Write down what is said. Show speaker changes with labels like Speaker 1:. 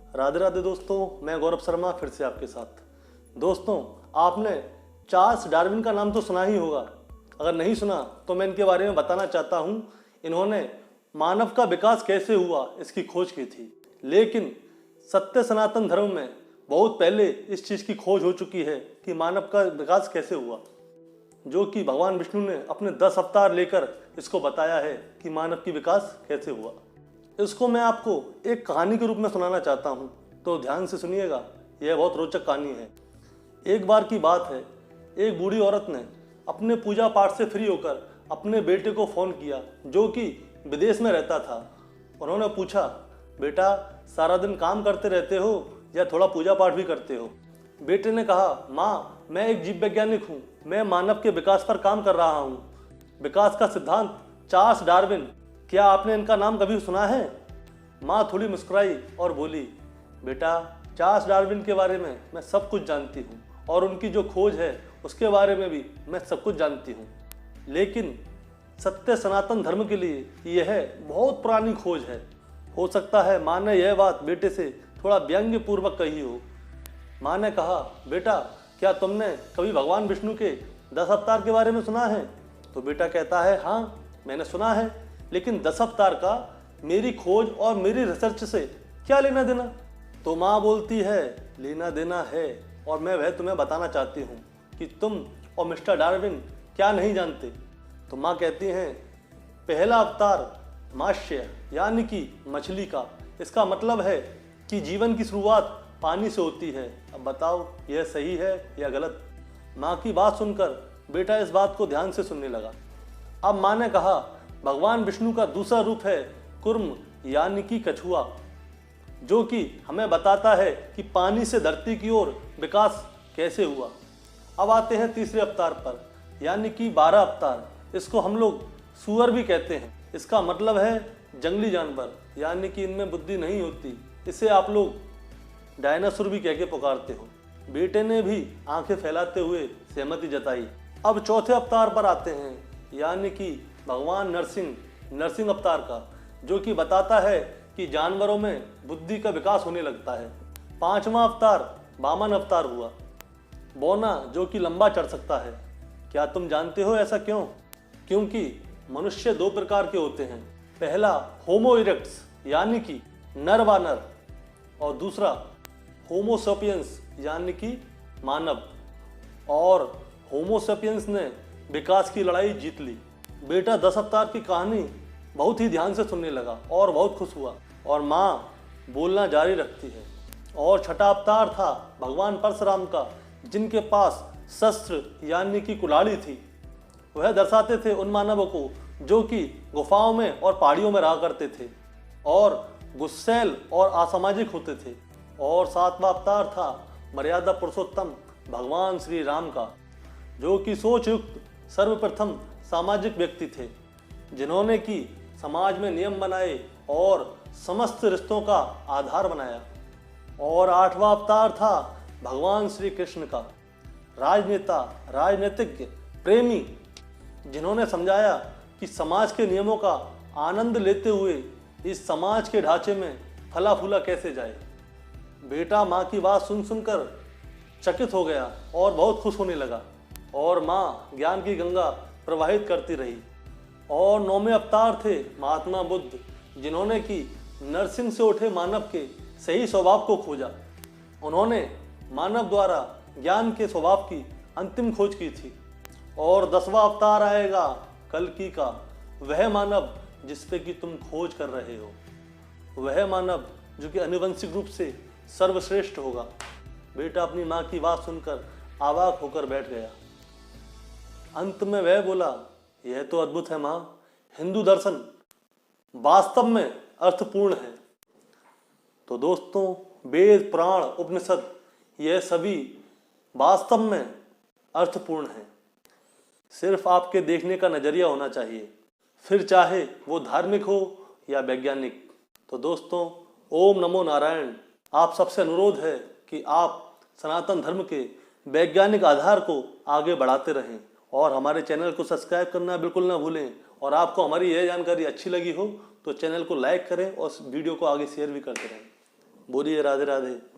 Speaker 1: राधे राधे दोस्तों, मैं गौरव शर्मा फिर से आपके साथ। दोस्तों, आपने चार्ल्स डार्विन का नाम तो सुना ही होगा। अगर नहीं सुना तो मैं इनके बारे में बताना चाहता हूँ। इन्होंने मानव का विकास कैसे हुआ इसकी खोज की थी, लेकिन सत्य सनातन धर्म में बहुत पहले इस चीज़ की खोज हो चुकी है कि मानव का विकास कैसे हुआ, जो कि भगवान विष्णु ने अपने 10 अवतार लेकर इसको बताया है कि मानव की विकास कैसे हुआ। इसको मैं आपको एक कहानी के रूप में सुनाना चाहता हूँ, तो ध्यान से सुनिएगा, यह बहुत रोचक कहानी है। एक बार की बात है, एक बूढ़ी औरत ने अपने पूजा पाठ से फ्री होकर अपने बेटे को फ़ोन किया, जो कि विदेश में रहता था। उन्होंने पूछा, बेटा सारा दिन काम करते रहते हो या थोड़ा पूजा पाठ भी करते हो? बेटे ने कहा, माँ मैं एक जीव वैज्ञानिक हूँ, मैं मानव के विकास पर काम कर रहा हूँ। विकास का सिद्धांत चार्ल्स डार्विन, क्या आपने इनका नाम कभी सुना है? माँ थोड़ी मुस्कुराई और बोली, बेटा चार्ल्स डार्विन के बारे में मैं सब कुछ जानती हूँ और उनकी जो खोज है उसके बारे में भी मैं सब कुछ जानती हूँ, लेकिन सत्य सनातन धर्म के लिए यह बहुत पुरानी खोज है। हो सकता है माँ ने यह बात बेटे से थोड़ा व्यंग्य पूर्वक कही हो। माँ ने कहा, बेटा क्या तुमने कभी भगवान विष्णु के 10 अवतार के बारे में सुना है? तो बेटा कहता है, हाँ मैंने सुना है, लेकिन 10 अवतार का मेरी खोज और मेरी रिसर्च से क्या लेना देना? तो माँ बोलती है, लेना देना है, और मैं वह तुम्हें बताना चाहती हूँ कि तुम और मिस्टर डार्विन क्या नहीं जानते। तो माँ कहती हैं, पहला अवतार मात्स्य यानी कि मछली का, इसका मतलब है कि जीवन की शुरुआत पानी से होती है। अब बताओ यह सही है या गलत? माँ की बात सुनकर बेटा इस बात को ध्यान से सुनने लगा। अब माँ ने कहा, भगवान विष्णु का दूसरा रूप है कुर्म यानी कि कछुआ, जो कि हमें बताता है कि पानी से धरती की ओर विकास कैसे हुआ। अब आते हैं तीसरे अवतार पर, यानी कि 12 अवतार। इसको हम लोग सूअर भी कहते हैं। इसका मतलब है जंगली जानवर, यानी कि इनमें बुद्धि नहीं होती। इसे आप लोग डायनासोर भी कह के पुकारते हो। बेटे ने भी आंखें फैलाते हुए सहमति जताई। अब चौथे अवतार पर आते हैं, यानी कि भगवान नरसिंह अवतार का, जो कि बताता है कि जानवरों में बुद्धि का विकास होने लगता है। पांचवा अवतार वामन अवतार हुआ, बौना जो कि लंबा चढ़ सकता है। क्या तुम जानते हो ऐसा क्यों? क्योंकि मनुष्य 2 प्रकार के होते हैं। पहला होमो इरेक्ट्स यानी कि नर वानर, और दूसरा होमो सेपियंस यानी कि मानव। और होमो सेपियंस ने विकास की लड़ाई जीत ली। बेटा 10 अवतार की कहानी बहुत ही ध्यान से सुनने लगा और बहुत खुश हुआ, और माँ बोलना जारी रखती है। और छठा अवतार था भगवान परशुराम का, जिनके पास शस्त्र यानी कि कुल्हाड़ी थी। वह दर्शाते थे उन मानवों को जो कि गुफाओं में और पहाड़ियों में रहा करते थे और गुस्सैल और असामाजिक होते थे। और सातवां अवतार था मर्यादा पुरुषोत्तम भगवान श्री राम का, जो कि सोच युक्त सर्वप्रथम सामाजिक व्यक्ति थे, जिन्होंने कि समाज में नियम बनाए और समस्त रिश्तों का आधार बनाया। और आठवां अवतार था भगवान श्री कृष्ण का, राजनेता, राजनीतिज्ञ, प्रेमी, जिन्होंने समझाया कि समाज के नियमों का आनंद लेते हुए इस समाज के ढांचे में फला फूला कैसे जाए। बेटा माँ की बात सुन सुनकर चकित हो गया और बहुत खुश होने लगा, और माँ ज्ञान की गंगा प्रवाहित करती रही। और 9वें अवतार थे महात्मा बुद्ध, जिन्होंने कि नरसिंह से उठे मानव के सही स्वभाव को खोजा। उन्होंने मानव द्वारा ज्ञान के स्वभाव की अंतिम खोज की थी। और 10वां अवतार आएगा कल्कि का, वह मानव जिस पे कि तुम खोज कर रहे हो, वह मानव जो कि आनुवंशिक रूप से सर्वश्रेष्ठ होगा। बेटा अपनी माँ की बात सुनकर अवाक होकर बैठ गया। अंत में वह बोला, यह तो अद्भुत है माँ, हिंदू दर्शन वास्तव में अर्थपूर्ण है। तो दोस्तों, वेद, पुराण, उपनिषद यह सभी वास्तव में अर्थपूर्ण है। सिर्फ आपके देखने का नजरिया होना चाहिए, फिर चाहे वो धार्मिक हो या वैज्ञानिक। तो दोस्तों, ओम नमो नारायण। आप सबसे अनुरोध है कि आप सनातन धर्म के वैज्ञानिक आधार को आगे बढ़ाते रहें और हमारे चैनल को सब्सक्राइब करना बिल्कुल ना भूलें। और आपको हमारी यह जानकारी अच्छी लगी हो तो चैनल को लाइक करें और वीडियो को आगे शेयर भी करते रहें। बोलिए राधे राधे।